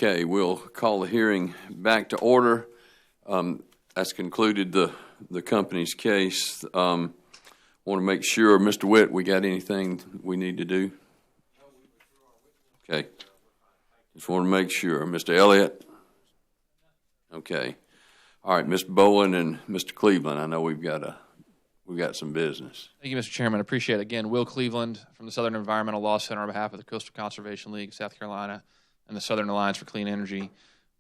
Okay, we'll call the hearing back to order. That's concluded the company's case. Want to make sure, Mr. Witt, we got anything we need to do? Okay. Just want to make sure. Mr. Elliott? Okay. All right, Mr. Bowen and Mr. Cleveland, I know we've got some business. Thank you, Mr. Chairman. I appreciate it. Again, Will Cleveland from the Southern Environmental Law Center on behalf of the Coastal Conservation League, South Carolina, and the Southern Alliance for Clean Energy.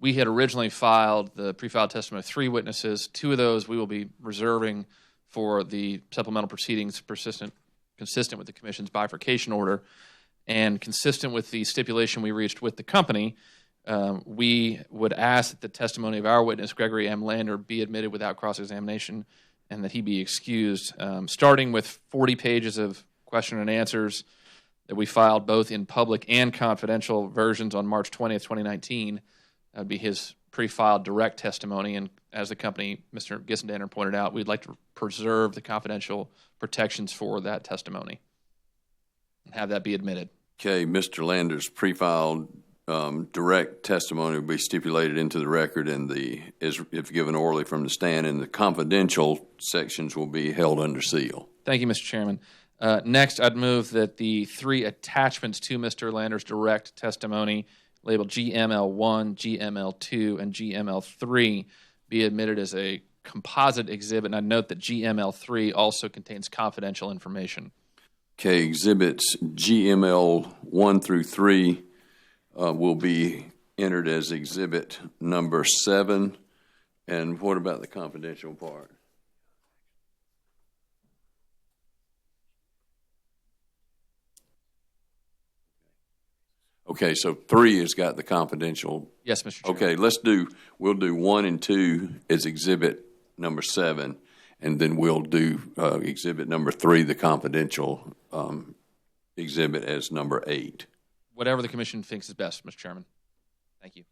We had originally filed the pre-filed testimony of 3 witnesses. 2 of those we will be reserving for the supplemental proceedings consistent with the Commission's bifurcation order. And consistent with the stipulation we reached with the company, we would ask that the testimony of our witness, Gregory M. Lander, be admitted without cross-examination and that he be excused, starting with 40 pages of question and answers that we filed both in public and confidential versions on March 20th, 2019. That would be his pre-filed direct testimony. And as the company, Mr. Gissendaner, pointed out, we'd like to preserve the confidential protections for that testimony and have that be admitted. Okay, Mr. Lander's pre-filed direct testimony will be stipulated into the record, and if given orally from the stand, and the confidential sections will be held under seal. Thank you, Mr. Chairman. Next, I'd move that the 3 attachments to Mr. Lander's direct testimony, labeled GML1, GML2, and GML3, be admitted as a composite exhibit. And I'd note that GML3 also contains confidential information. Okay, exhibits GML 1 through 3 will be entered as exhibit number 7. And what about the confidential part? Okay, so 3 has got the confidential. Yes, Mr. Chairman. Okay, we'll do 1 and 2 as exhibit number 7, and then we'll do exhibit number 3, the confidential exhibit, as number 8. Whatever the Commission thinks is best, Mr. Chairman. Thank you.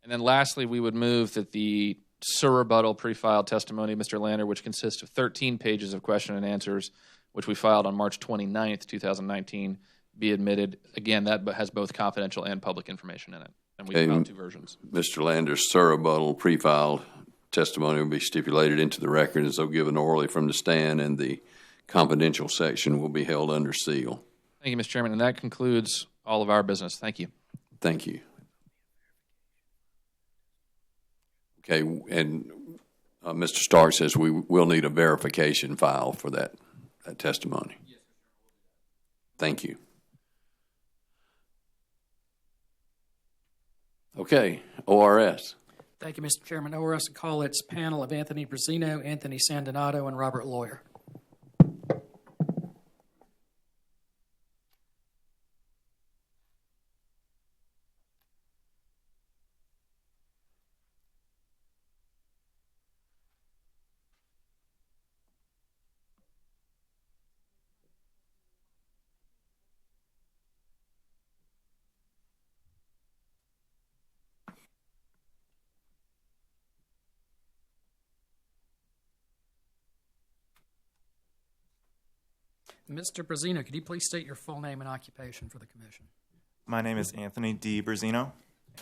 And then lastly, we would move that the surrebuttal pre-filed testimony of Mr. Lander, which consists of 13 pages of question and answers, which we filed on March 29th, 2019, be admitted. Again, that has both confidential and public information in it, and we filed 2 versions. Mr. Lander's surrebuttal pre-filed testimony will be stipulated into the record as though given orally from the stand, and the confidential section will be held under seal. Thank you, Mr. Chairman, and that concludes all of our business. Thank you. Thank you. Okay, and Mr. Stark says we will need a verification file for that testimony. Yes, sir. Thank you. Okay, ORS. Thank you, Mr. Chairman. ORS will call its panel of Anthony Brazino, Anthony Sandonato, and Robert Lawyer. Mr. Brazino, could you please state your full name and occupation for the Commission? My name is Anthony D. Brazino,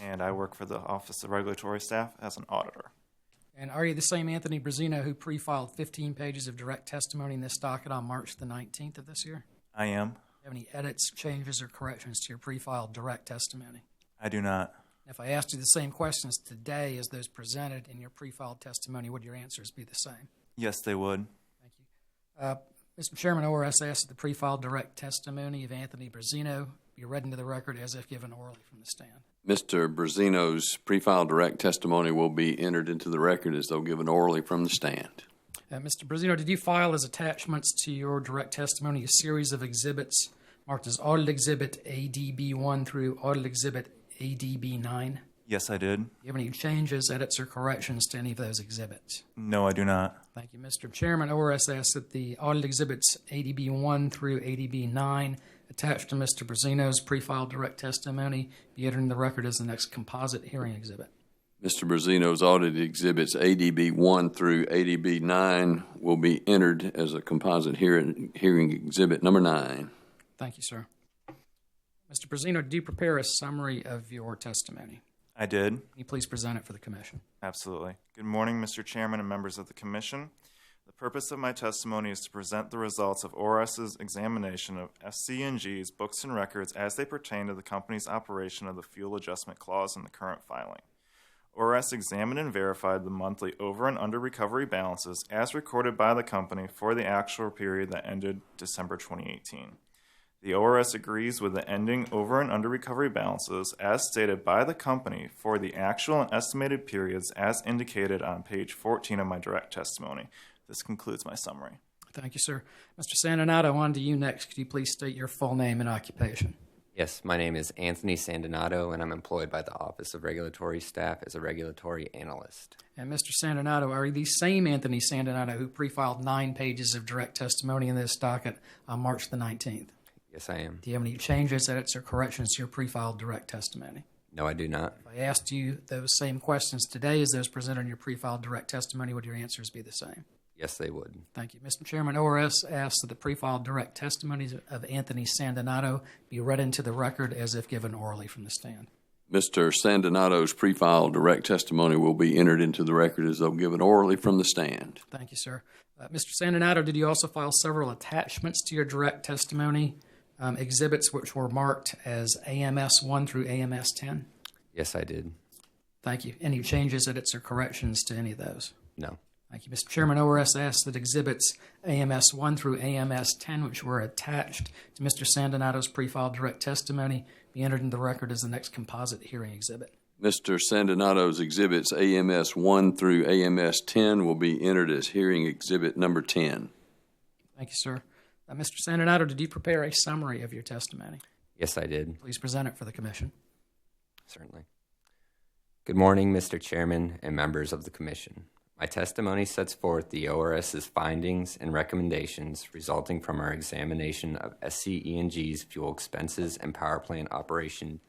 and I work for the Office of Regulatory Staff as an auditor. And are you the same Anthony Brazino who pre-filed 15 pages of direct testimony in this docket on March the 19th of this year? I am. Do you have any edits, changes, or corrections to your pre-filed direct testimony? I do not. If I asked you the same questions today as those presented in your pre-filed testimony, would your answers be the same? Yes, they would. Thank you. Mr. Chairman, ORS asks that the pre-filed direct testimony of Anthony Brazino be read into the record as if given orally from the stand. Mr. Brazino's pre-filed direct testimony will be entered into the record as though given orally from the stand. Mr. Brazino, did you file as attachments to your direct testimony a series of exhibits marked as Audit Exhibit ADB1 through Audit Exhibit ADB9? Yes, I did. Do you have any changes, edits, or corrections to any of those exhibits? No, I do not. Thank you, Mr. Chairman. ORS asks that the Audit Exhibits ADB1 through ADB9 attached to Mr. Brazino's pre-filed direct testimony be entered in the record as the next composite hearing exhibit. Mr. Brazino's audit exhibits ADB 1 through ADB 9 will be entered as a composite hearing exhibit number 9. Thank you, sir. Mr. Brazino, did you prepare a summary of your testimony? I did. Can you please present it for the commission? Absolutely. Good morning, Mr. Chairman and members of the Commission. The purpose of my testimony is to present the results of ORS's examination of SC&G's books and records as they pertain to the company's operation of the fuel adjustment clause in the current filing. ORS examined and verified the monthly over and under recovery balances as recorded by the company for the actual period that ended December 2018. The ORS agrees with the ending over and under recovery balances as stated by the company for the actual and estimated periods as indicated on page 14 of my direct testimony. This concludes my summary. Thank you, sir. Mr. Sandinato, on to you next. Could you please state your full name and occupation? Yes, my name is Anthony Sandinato, and I'm employed by the Office of Regulatory Staff as a regulatory analyst. And Mr. Sandinato, are you the same Anthony Sandinato who pre-filed 9 pages of direct testimony in this docket on March the 19th? Yes, I am. Do you have any changes, edits, or corrections to your pre-filed direct testimony? No, I do not. If I asked you those same questions today as those presented in your pre-filed direct testimony, would your answers be the same? Yes, they would. Thank you. Mr. Chairman, ORS asks that the pre-filed direct testimonies of Anthony Sandinato be read into the record as if given orally from the stand. Mr. Sandinato's pre-filed direct testimony will be entered into the record as though given orally from the stand. Thank you, sir. Mr. Sandinato, did you also file several attachments to your direct testimony, exhibits which were marked as AMS 1 through AMS 10? Yes, I did. Thank you. Any changes, edits, or corrections to any of those? No. Thank you. Mr. Chairman, ORS asks that exhibits AMS 1 through AMS 10, which were attached to Mr. Sandinato's pre-filed direct testimony, be entered into the record as the next composite hearing exhibit. Mr. Sandinato's exhibits AMS 1 through AMS 10 will be entered as hearing exhibit number 10. Thank you, sir. Mr. Sandinato, did you prepare a summary of your testimony? Yes, I did. Please present it for the commission. Certainly. Good morning, Mr. Chairman and members of the Commission. My testimony sets forth the ORS's findings and recommendations resulting from our examination of SCE&G's fuel expenses and power plant operation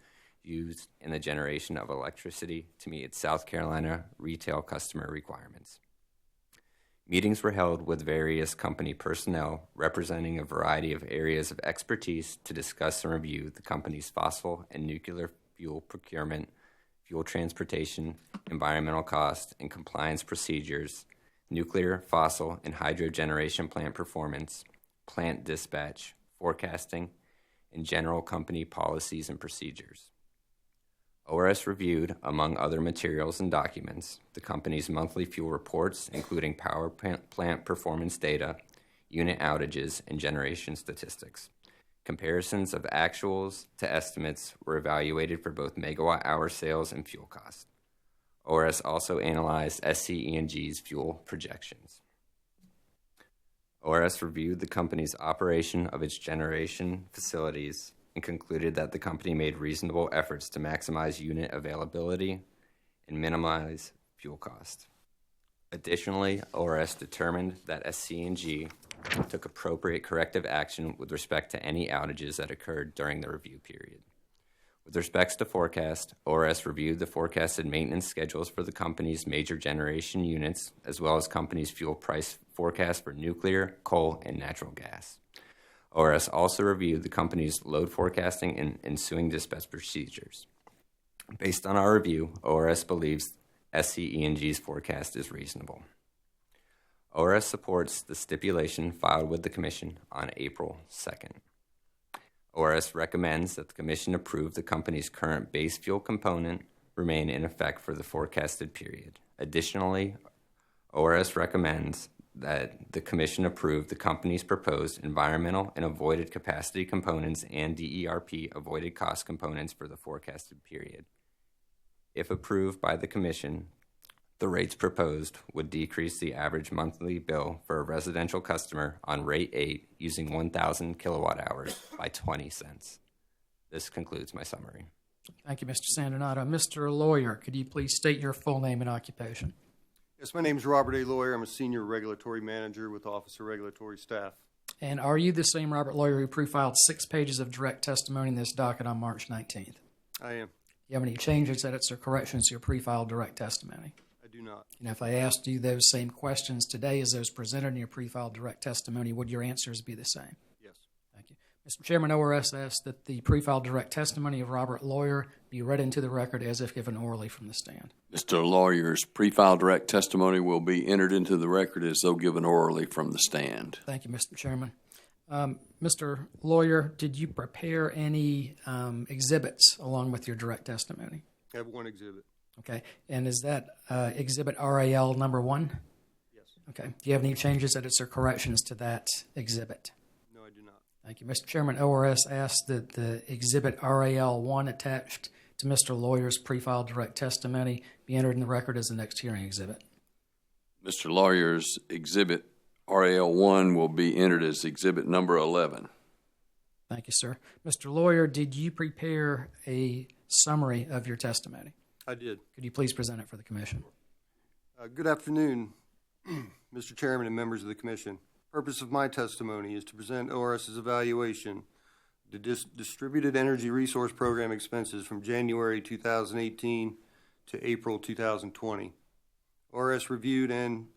used in the generation of electricity to meet its South Carolina retail customer requirements. Meetings were held with various company personnel representing a variety of areas of expertise to discuss and review the company's fossil and nuclear fuel procurement, fuel transportation, environmental cost, and compliance procedures, nuclear, fossil, and hydro generation plant performance, plant dispatch, forecasting, and general company policies and procedures. ORS reviewed, among other materials and documents, the company's monthly fuel reports, including power plant performance data, unit outages, and generation statistics. Comparisons of actuals to estimates were evaluated for both megawatt-hour sales and fuel costs. ORS also analyzed SCE&G's fuel projections. ORS reviewed the company's operation of its generation facilities and concluded that the company made reasonable efforts to maximize unit availability and minimize fuel cost. Additionally, ORS determined that SCE&G took appropriate corrective action with respect to any outages that occurred during the review period. With respects to forecast, ORS reviewed the forecasted maintenance schedules for the company's major generation units, as well as company's fuel price forecast for nuclear, coal, and natural gas. ORS also reviewed the company's load forecasting and ensuing dispatch procedures. Based on our review, ORS believes SCE&G's forecast is reasonable. ORS supports the stipulation filed with the Commission on April 2nd. ORS recommends that the Commission approve the company's current base fuel component remain in effect for the forecasted period. Additionally, ORS recommends that the Commission approve the company's proposed environmental and avoided capacity components and DERP avoided cost components for the forecasted period. If approved by the Commission, the rates proposed would decrease the average monthly bill for a residential customer on rate 8 using 1,000 kilowatt hours by 20 cents. This concludes my summary. Thank you, Mr. Sandinato. Mr. Lawyer, could you please state your full name and occupation? Yes, my name is Robert A. Lawyer. I'm a senior regulatory manager with the Office of Regulatory Staff. And are you the same Robert Lawyer who pre-filed 6 pages of direct testimony in this docket on March 19th? I am. Do you have any changes, edits, or corrections to your pre-filed direct testimony? I do not. And if I asked you those same questions today as those presented in your pre-filed direct testimony, would your answers be the same? Yes. Thank you. Mr. Chairman, ORS asks that the pre-filed direct testimony of Robert Lawyer be read into the record as if given orally from the stand. Mr. Lawyer's pre-filed direct testimony will be entered into the record as though given orally from the stand. Thank you, Mr. Chairman. Mr. Lawyer, did you prepare any exhibits along with your direct testimony? I have one exhibit. Okay, and is that exhibit RAL number 1? Yes. Okay. Do you have any changes, edits, or corrections to that exhibit? No, I do not. Thank you. Mr. Chairman, ORS asks that the exhibit RAL 1 attached to Mr. Lawyer's pre-filed direct testimony be entered in the record as the next hearing exhibit. Mr. Lawyer's exhibit RAL 1 will be entered as exhibit number 11. Thank you, sir. Mr. Lawyer, did you prepare a summary of your testimony? I did. Could you please present it for the commission? Good afternoon, Mr. Chairman and members of the Commission. Purpose of my testimony is to present ORS's evaluation of the Distributed Energy Resource Program expenses from January 2018 to April 2020. ORS reviewed and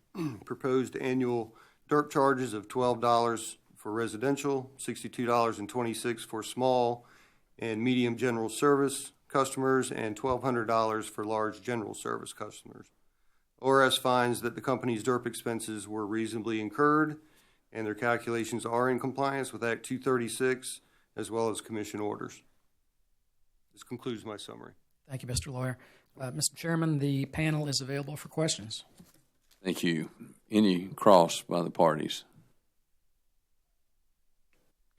proposed annual DERP charges of $12 for residential, $62.26 for small and medium general service customers, and $1,200 for large general service customers. ORS finds that the company's DERP expenses were reasonably incurred, and their calculations are in compliance with Act 236 as well as commission orders. This concludes my summary. Thank you, Mr. Lawyer. Mr. Chairman, the panel is available for questions. Thank you. Any cross by the parties?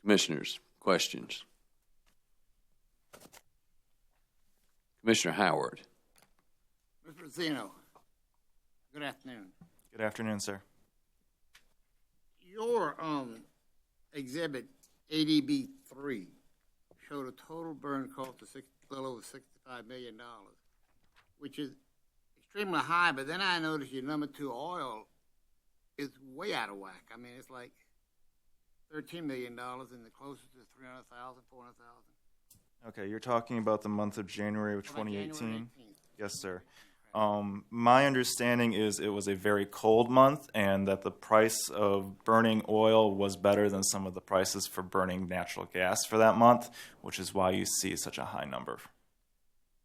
Commissioners, questions? Commissioner Howard. Mr. Zeno, good afternoon. Good afternoon, sir. Your exhibit ADB 3 showed a total burn cost of a little over $65 million, which is extremely high. But then I noticed your number 2 oil is way out of whack. I mean, it's like $13 million, and the closest is $300,000, $400,000. Okay, you're talking about the month of January of How about 2018? January 18th? Yes, sir. My understanding is it was a very cold month and that the price of burning oil was better than some of the prices for burning natural gas for that month, which is why you see such a high number.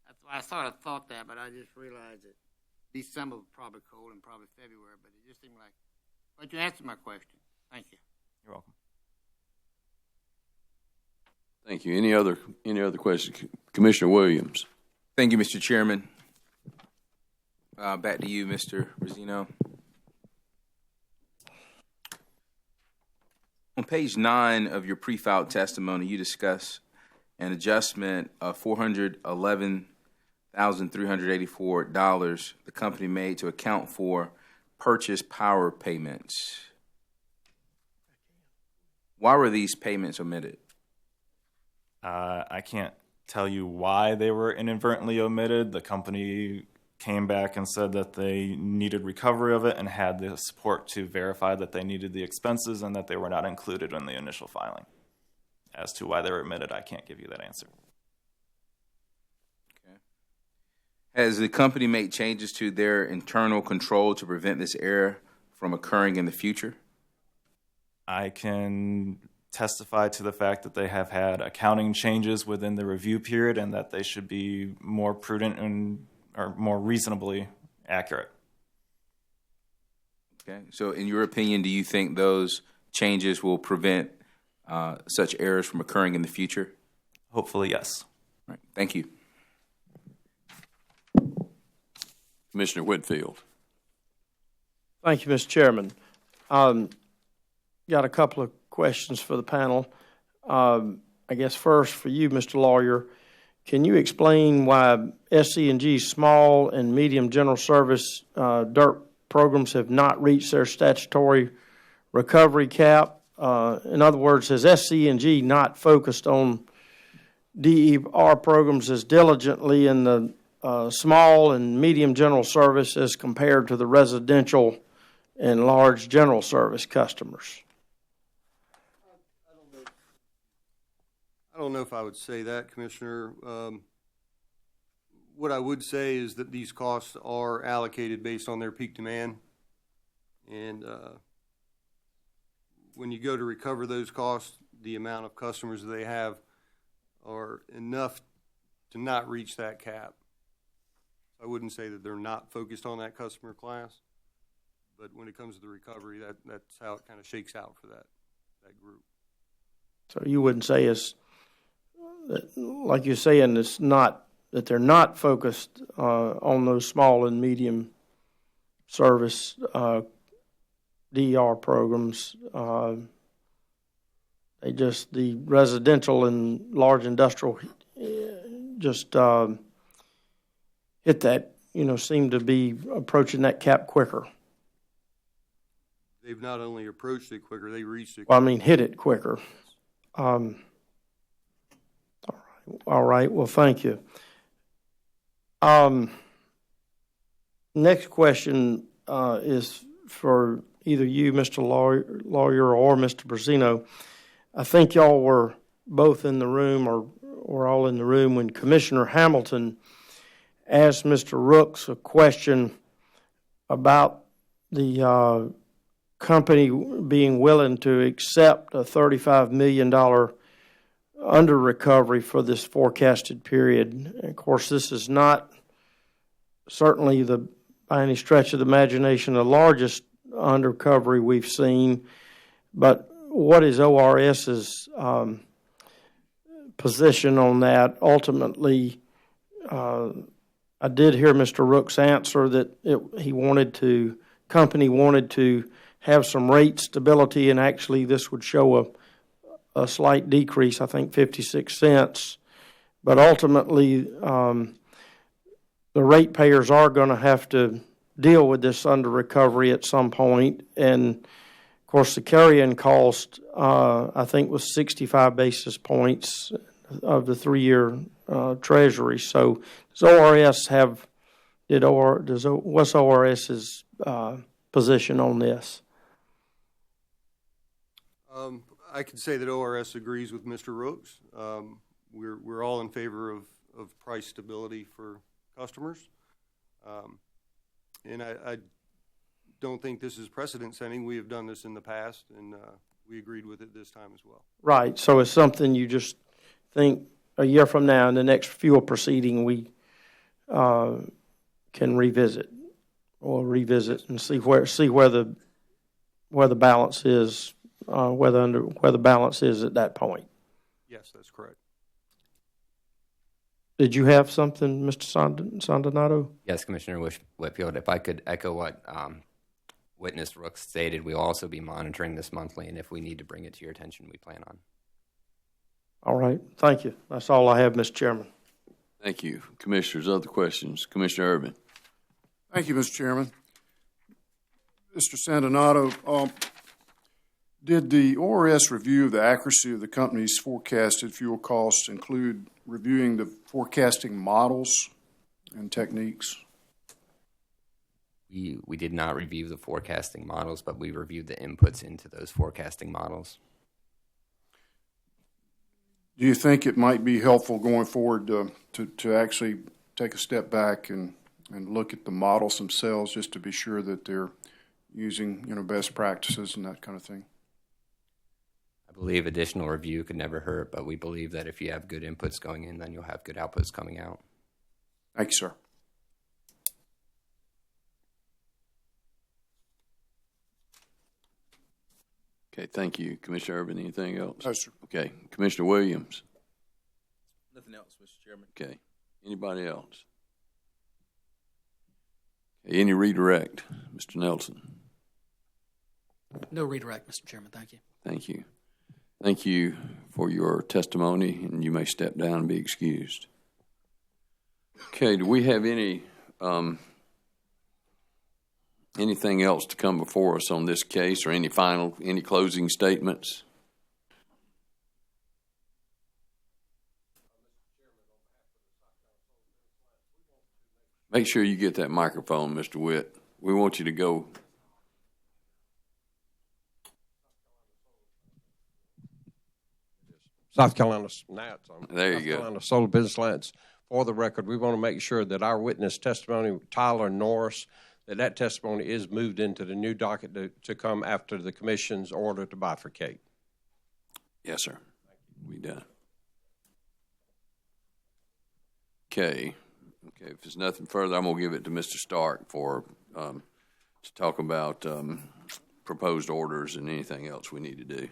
That's why I sort of thought that, but I just realized that December was probably cold and probably February, but it just seemed like. But you answered my question. Thank you. You're welcome. Thank you. Any other questions? Commissioner Williams. Thank you, Mr. Chairman. Back to you, Mr. Rosino. On page 9 of your pre-filed testimony, you discuss an adjustment of $411,384 the company made to account for purchase power payments. Why were these payments omitted? I can't tell you why they were inadvertently omitted. The company came back and said that they needed recovery of it and had the support to verify that they needed the expenses and that they were not included in the initial filing. As to why they were omitted, I can't give you that answer. Okay. Has the company made changes to their internal control to prevent this error from occurring in the future? I can testify to the fact that they have had accounting changes within the review period and that they should be more prudent and or more reasonably accurate. Okay. So in your opinion, do you think those changes will prevent such errors from occurring in the future? Hopefully, yes. All right. Thank you. Commissioner Whitfield. Thank you, Mr. Chairman. Got a couple of questions for the panel. I guess first for you, Mr. Lawyer, can you explain why SC&G's small and medium general service DERP programs have not reached their statutory recovery cap? In other words, has SC&G not focused on DER programs as diligently in the small and medium general service as compared to the residential and large general service customers? I don't know if I would say that, Commissioner. What I would say is that these costs are allocated based on their peak demand. And when you go to recover those costs, the amount of customers that they have are enough to not reach that cap. I wouldn't say that they're not focused on that customer class, but when it comes to the recovery, that's how it kind of shakes out for that group. So you wouldn't say it's, like you're saying, it's not, that they're not focused on those small and medium service DER programs. They just, the residential and large industrial just hit that, seem to be approaching that cap quicker. They've not only approached it quicker, they reached it quicker. Well, I mean, hit it quicker. All right. Well, thank you. Next question is for either you, Mr. Lawyer, or Mr. Brazino. I think y'all were both in the room, or were all in the room, when Commissioner Hamilton asked Mr. Rooks a question about the company being willing to accept a $35 million under recovery for this forecasted period. And of course, this is not certainly by any stretch of the imagination the largest under recovery we've seen, but what is ORS's position on that? Ultimately, I did hear Mr. Rooks answer that company wanted to have some rate stability, and actually this would show a slight decrease, I think 56 cents. But ultimately, the ratepayers are going to have to deal with this under recovery at some point. And of course, the carrying cost, I think, was 65 basis points of the 3-year Treasury. So does what's ORS's position on this? I can say that ORS agrees with Mr. Rooks. We're all in favor of price stability for customers. And I don't think this is precedent setting. We have done this in the past, and we agreed with it this time as well. Right. So it's something you just think a year from now in the next fuel proceeding we can revisit and see where the balance is, where the balance is at that point. Yes, that's correct. Did you have something, Mr. Sandonato? Yes, Commissioner Whitfield. If I could echo what Witness Rooks stated, we'll also be monitoring this monthly, and if we need to bring it to your attention, we plan on. All right. Thank you. That's all I have, Mr. Chairman. Thank you. Commissioners, other questions? Commissioner Urban. Thank you, Mr. Chairman. Mr. Sandonato, did the ORS review of the accuracy of the company's forecasted fuel costs include reviewing the forecasting models and techniques? We did not review the forecasting models, but we reviewed the inputs into those forecasting models. Do you think it might be helpful going forward to actually take a step back and look at the models themselves, just to be sure that they're using best practices and that kind of thing? I believe additional review could never hurt, but we believe that if you have good inputs going in, then you'll have good outputs coming out. Thank you, sir. Okay, thank you. Commissioner Urban, anything else? No, sir. Okay, Commissioner Williams. Nothing else, Mr. Chairman. Okay, anybody else? Okay, any redirect? Mr. Nelson. No redirect, Mr. Chairman. Thank you. Thank you. Thank you for your testimony, and you may step down and be excused. Okay, do we have anything else to come before us on this case, or any closing statements? Make sure you get that microphone, Mr. Witt. We want you to go. South Carolina Nats. There you South go. Carolina Solar Business Alliance. For the record, we want to make sure that our witness testimony, Tyler Norris, that testimony is moved into the new docket to come after the commission's order to bifurcate. Yes, sir. We done. Okay. If there's nothing further, I'm going to give it to Mr. Stark for to talk about proposed orders and anything else we need to do.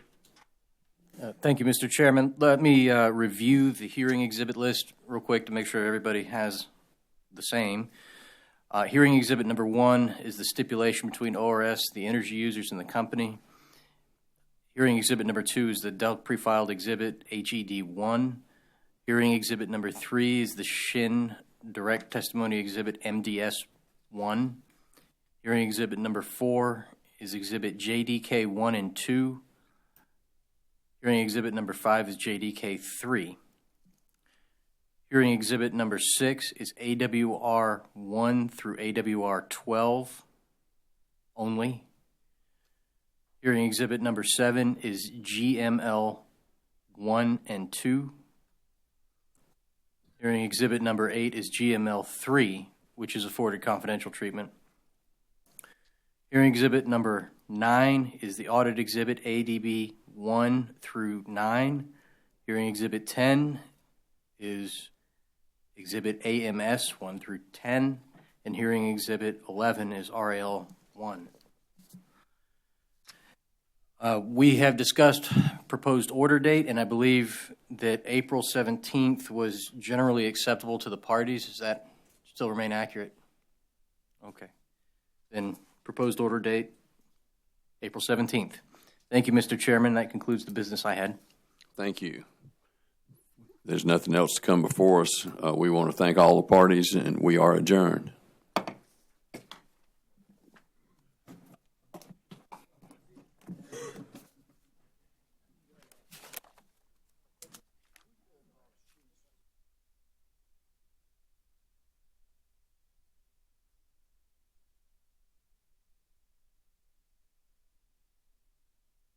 Thank you, Mr. Chairman. Let me review the hearing exhibit list real quick to make sure everybody has the same. Hearing exhibit number 1 is the stipulation between ORS, the energy users, and the company. Hearing exhibit number 2 is the DELC pre-filed exhibit HED1. Hearing exhibit number 3 is the SHIN direct testimony exhibit MDS1. Hearing exhibit number 4 is exhibit JDK1 and 2. Hearing exhibit number 5 is JDK3. Hearing exhibit number 6 is AWR 1 through AWR 12 only. Hearing exhibit number 7 is GML 1 and 2. Hearing exhibit number 8 is GML 3, which is afforded confidential treatment. Hearing exhibit number 9 is the audit exhibit ADB 1 through 9. Hearing exhibit 10 is exhibit AMS 1 through 10. And hearing exhibit 11 is RAL 1. We have discussed proposed order date, and I believe that April 17th was generally acceptable to the parties. Does that still remain accurate? Okay. Then proposed order date, April 17th. Thank you, Mr. Chairman. That concludes the business I had. Thank you. There's nothing else to come before us. We want to thank all the parties, and we are adjourned.